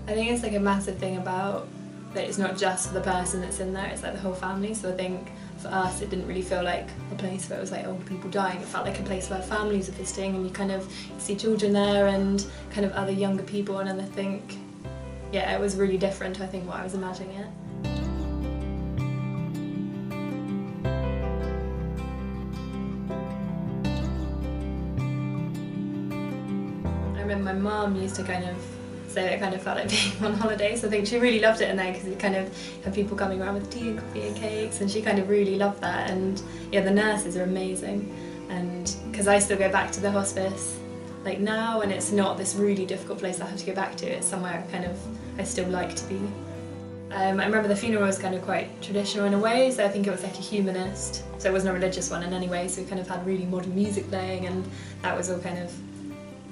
I think it's like a massive thing about that it's not just the person that's in there, it's like the whole family. So I think for us it didn't really feel like a place where it was like old people dying. It felt like a place where families are visiting and you kind of see children there and kind of other younger people, and I think, yeah, it was really different to I think what I was imagining it. I remember my mum used to kind of say it kind of felt like being on holiday, so I think she really loved it in there because it kind of had people coming around with tea and coffee and cakes, and she kind of really loved that. And yeah, the nurses are amazing, and because I still go back to the hospice like now, and it's not this really difficult place I have to go back to, it's somewhere I still like to be. I remember the funeral was kind of quite traditional in a way, so I think it was like a humanist, so it wasn't a religious one in any way, so we kind of had really modern music playing, and that was all kind of,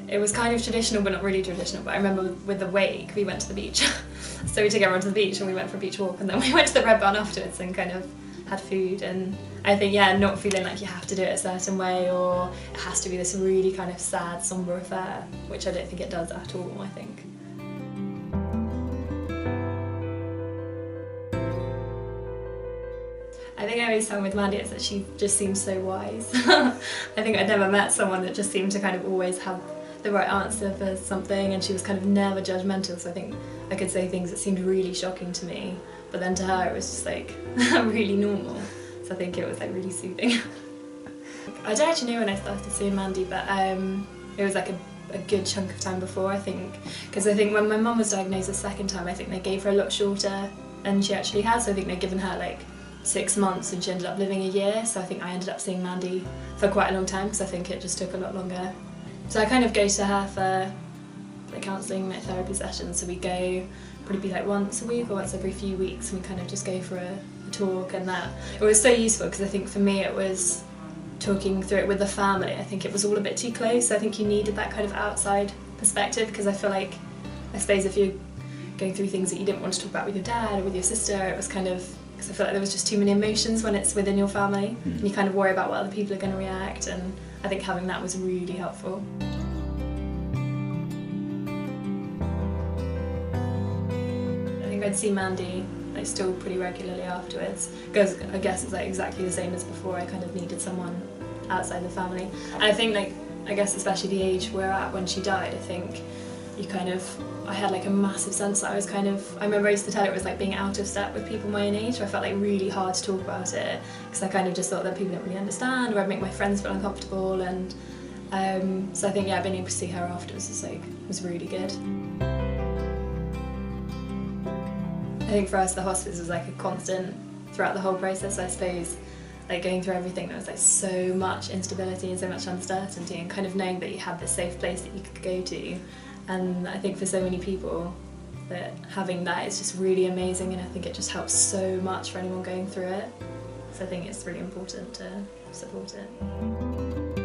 it was kind of traditional but not really traditional. But I remember with the wake we went to the beach so we took everyone to the beach and we went for a beach walk, and then we went to the Red Barn afterwards and kind of had food. And I think, yeah, not feeling like you have to do it a certain way or it has to be this really kind of sad, sombre affair, which I don't think it does at all, I think. I think I always found with Mandy is that she just seems so wise. I think I'd never met someone that just seemed to kind of always have the right answer for something, and she was kind of never judgmental, so I think I could say things that seemed really shocking to me, but then to her it was just like really normal, so I think it was like really soothing. I don't actually know when I started seeing Mandy, but it was like a good chunk of time before, I think, because I think when my mum was diagnosed the second time I think they gave her a lot shorter than she actually had, so I think they'd given her like 6 months and she ended up living a year, so I think I ended up seeing Mandy for quite a long time because I think it just took a lot longer. So I kind of go to her for like counselling, like therapy sessions, so we go probably like once a week or once every few weeks, and we kind of just go for a talk, and that it was so useful because I think for me it was talking through it with the family. I think it was all a bit too close, so I think you needed that kind of outside perspective, because I feel like, I suppose if you're going through things that you didn't want to talk about with your dad or with your sister, it was kind of, because I feel like there was just too many emotions when it's within your family, and you kind of worry about what other people are going to react, and I think having that was really helpful. I think I'd see Mandy like still pretty regularly afterwards, because I guess it's like exactly the same as before. I kind of needed someone outside the family, and I think like, I guess especially the age we're at when she died, I think you kind of, I had like a massive sense that I was kind of, I remember I used to tell her it was like being out of step with people my own age, so I felt like really hard to talk about it because I kind of just thought that people didn't really understand, or I'd make my friends feel uncomfortable, and so I think, yeah, being able to see her afterwards was really good. I think for us the hospice was like a constant throughout the whole process, I suppose, like going through everything. There was like so much instability and so much uncertainty, and kind of knowing that you had this safe place that you could go to. And I think for so many people that having that is just really amazing, and I think it just helps so much for anyone going through it. So I think it's really important to support it.